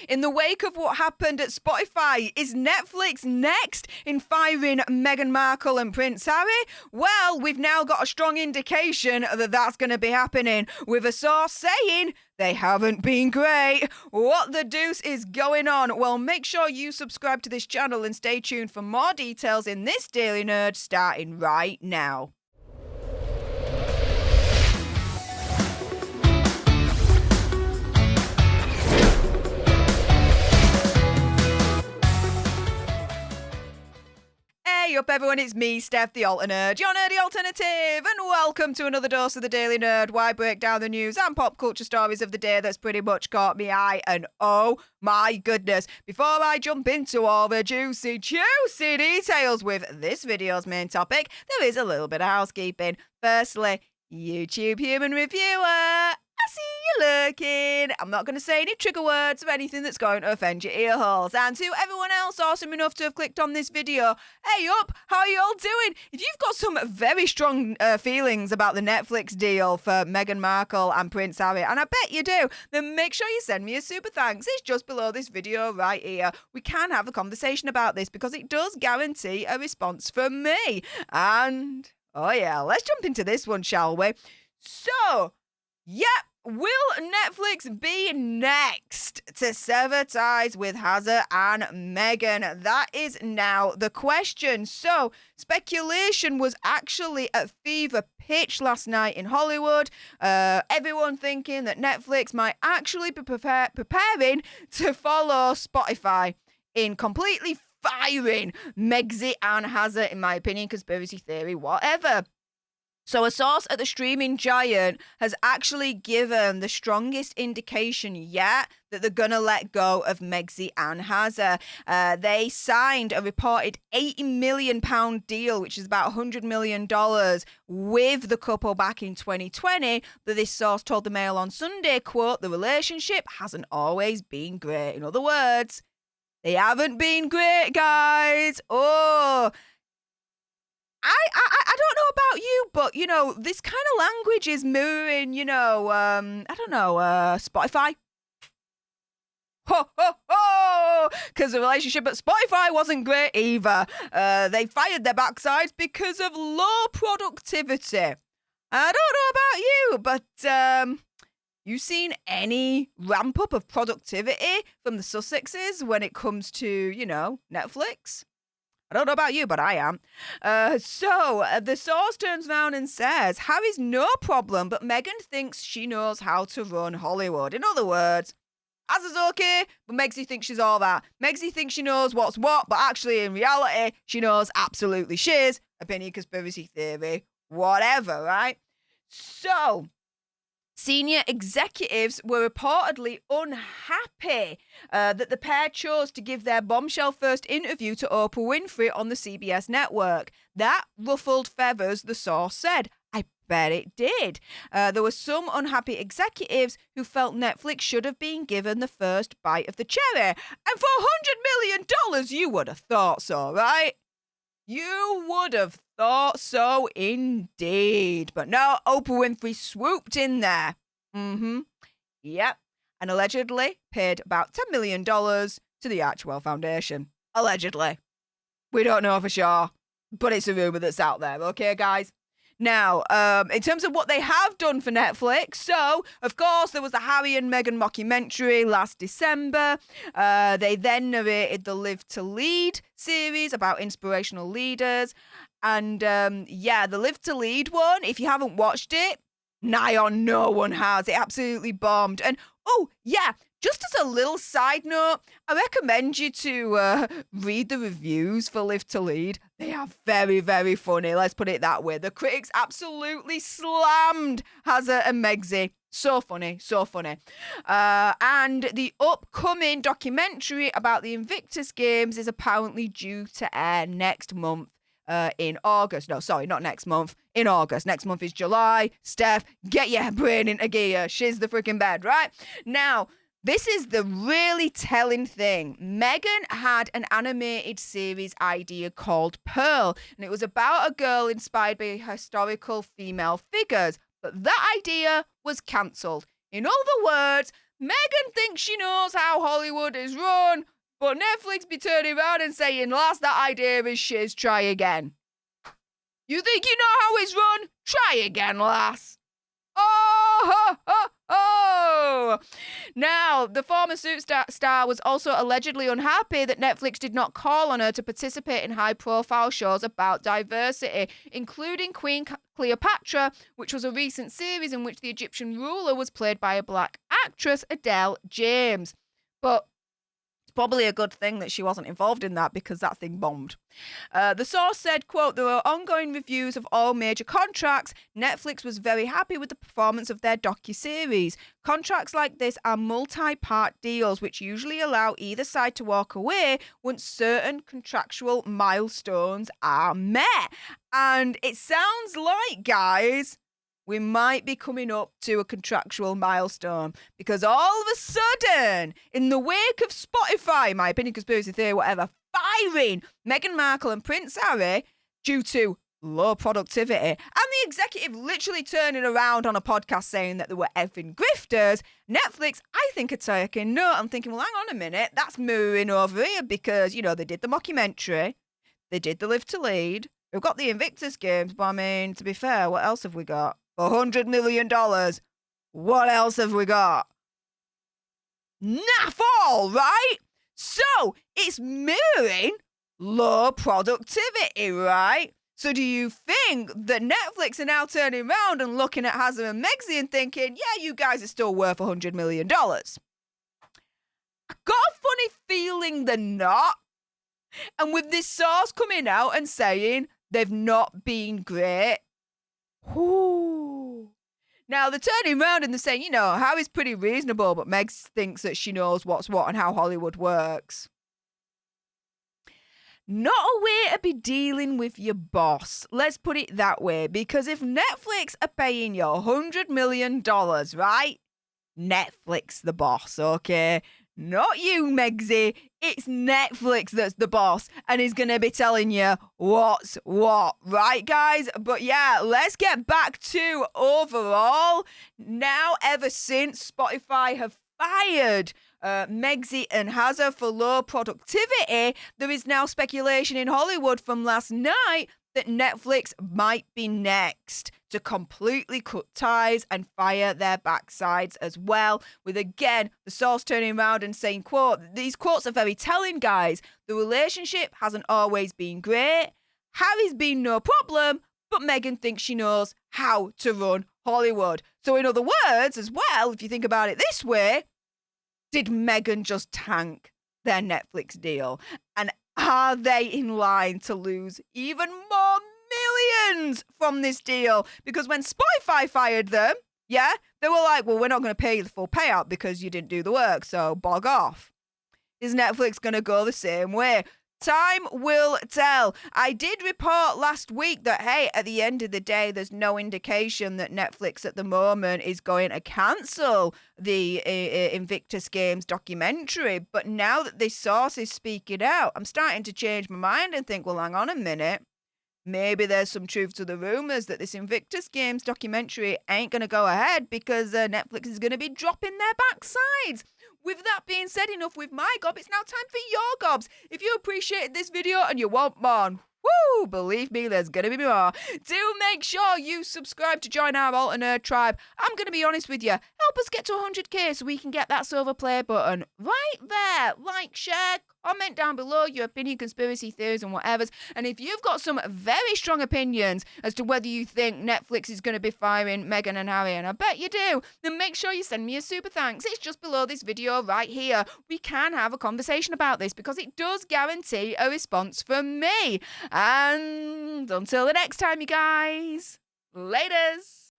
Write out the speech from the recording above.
In the wake of what happened at Spotify, is Netflix next in firing Meghan Markle and Prince Harry? Well, we've now got a strong indication that that's going to be happening, with a source saying they haven't been great. What the deuce is going on? Well, make sure you subscribe to this channel and stay tuned for more details in this Daily Nerd starting right now. Hey up everyone, it's me, Stef The Alter Nerd, your nerdy alternative, and welcome to another dose of the Daily Nerd, where I break down the news and pop culture stories of the day that's pretty much caught me eye, and oh my goodness, before I jump into all the juicy details with this video's main topic, there is a little bit of housekeeping. Firstly, YouTube human reviewer, I see you lurking. I'm not going to say any trigger words or anything that's going to offend your ear holes. And to everyone else awesome enough to have clicked on this video, hey up, how are you all doing? If you've got some very strong feelings about the Netflix deal for Meghan Markle and Prince Harry, and I bet you do, then make sure you send me a super thanks. It's just below this video right here. We can have a conversation about this because it does guarantee a response from me. And, oh yeah, let's jump into this one, shall we? So, yep. Will Netflix be next to sever ties with Harry and Meghan? That is now the question. So, speculation was actually at fever pitch last night in Hollywood. Everyone thinking that Netflix might actually be preparing to follow Spotify in completely firing Megxi and Harry, in my opinion, conspiracy theory, whatever. So a source at the streaming giant has actually given the strongest indication yet that they're going to let go of Megxi and Harry. They signed a reported £80 million deal, which is about $100 million, with the couple back in 2020. But this source told the Mail on Sunday, quote, "The relationship hasn't always been great." In other words, they haven't been great, guys. Oh, I don't know about you, but, you know, this kind of language is mirroring, Spotify. Ho, ho, ho! Because the relationship at Spotify wasn't great either. They fired their backsides because of low productivity. I don't know about you, but you seen any ramp up of productivity from the Sussexes when it comes to, Netflix? I don't know about you, but I am. So the source turns around and says, Harry's no problem, but Meghan thinks she knows how to run Hollywood. In other words, Harry's okay, but Megxi thinks she's all that. Megxi thinks she knows what's what, but actually in reality, she knows absolutely shiz. Opinion, conspiracy theory, whatever, right? So, senior executives were reportedly unhappy that the pair chose to give their bombshell first interview to Oprah Winfrey on the CBS network. That ruffled feathers, the source said. I bet it did. There were some unhappy executives who felt Netflix should have been given the first bite of the cherry. And for $100 million, you would have thought so, right? You would have thought so indeed. But no, Oprah Winfrey swooped in there. Yep. And allegedly paid about $10 million to the Archwell Foundation. Allegedly. We don't know for sure, but it's a rumor that's out there. Okay, guys? Now, in terms of what they have done for Netflix, so, of course, there was the Harry and Meghan mockumentary last December. They then narrated the Live to Lead series about inspirational leaders. And, the Live to Lead one, if you haven't watched it, nigh on no one has. It absolutely bombed. And, oh, yeah, just as a little side note, I recommend you to read the reviews for Live to Lead. They are very, very funny. Let's put it that way. The critics absolutely slammed Harry and Megxi. So funny, so funny. And the upcoming documentary about the Invictus Games is apparently due to air next month. In August. No, sorry, not next month. In August. Next month is July. Steph, get your brain into gear. Shiz the freaking bed, right? Now, this is the really telling thing. Meghan had an animated series idea called Pearl, and it was about a girl inspired by historical female figures. But that idea was cancelled. In other words, Meghan thinks she knows how Hollywood is run, but Netflix be turning around and saying, lass, that idea is shiz, try again. You think you know how it's run? Try again, lass. Oh, ho, ho, ho. Now, the former Suits star was also allegedly unhappy that Netflix did not call on her to participate in high-profile shows about diversity, including Queen Cleopatra, which was a recent series in which the Egyptian ruler was played by a black actress, Adele James. But probably a good thing that she wasn't involved in that because that thing bombed. The source said, quote, there are ongoing reviews of all major contracts. Netflix was very happy with the performance of their docuseries. Contracts like this are multi-part deals which usually allow either side to walk away once certain contractual milestones are met. And it sounds like, guys, we might be coming up to a contractual milestone because all of a sudden, in the wake of Spotify, my opinion, conspiracy theory, whatever, firing Meghan Markle and Prince Harry due to low productivity, and the executive literally turning around on a podcast saying that they were effing grifters, Netflix, I think, are taking note. I'm thinking, well, hang on a minute, that's mirroring over here because, you know, they did the mockumentary, they did the Live to Lead, we've got the Invictus Games, but I mean, to be fair, what else have we got? $100 million. What else have we got? Naff all, right? So, it's mirroring low productivity, right? So do you think that Netflix are now turning around and looking at Hazard and Megxie and thinking, yeah, you guys are still worth $100 million? I got a funny feeling they're not. And with this source coming out and saying they've not been great, ooh. Now, they're turning around and they're saying, you know, Harry's pretty reasonable, but Meg thinks that she knows what's what and how Hollywood works. Not a way to be dealing with your boss. Let's put it that way. Because if Netflix are paying you $100 million, right? Netflix the boss, okay? Not you, Megxie. It's Netflix that's the boss and is going to be telling you what's what. Right, guys? But yeah, let's get back to overall. Now, ever since Spotify have fired Megxie and Hazard for low productivity, there is now speculation in Hollywood from last night that Netflix might be next to completely cut ties and fire their backsides as well, with again the source turning around and saying, quote, these quotes are very telling, guys. The relationship hasn't always been great. Harry's been no problem, but Meghan thinks she knows how to run Hollywood. So in other words, as well, if you think about it this way, did Meghan just tank their Netflix deal? And are they in line to lose even more millions from this deal? Because when Spotify fired them, yeah, they were like, well, we're not going to pay you the full payout because you didn't do the work, so bog off. Is Netflix going to go the same way? Time will tell. I did report last week that, hey, at the end of the day, there's no indication that Netflix at the moment is going to cancel the Invictus Games documentary. But now that this source is speaking out, I'm starting to change my mind and think, well, hang on a minute. Maybe there's some truth to the rumours that this Invictus Games documentary ain't going to go ahead because Netflix is going to be dropping their backsides. With that being said, enough with my gob. It's now time for your gobs. If you appreciated this video and you want more, woo, believe me, there's going to be more. Do make sure you subscribe to join our Alter Nerd tribe. I'm going to be honest with you. Help us get to 100k so we can get that silver play button right there. Like, share, comment down below your opinion, conspiracy theories and whatevers. And if you've got some very strong opinions as to whether you think Netflix is going to be firing Meghan and Harry, and I bet you do, then make sure you send me a super thanks. It's just below this video right here. We can have a conversation about this because it does guarantee a response from me. And until the next time, you guys, laters.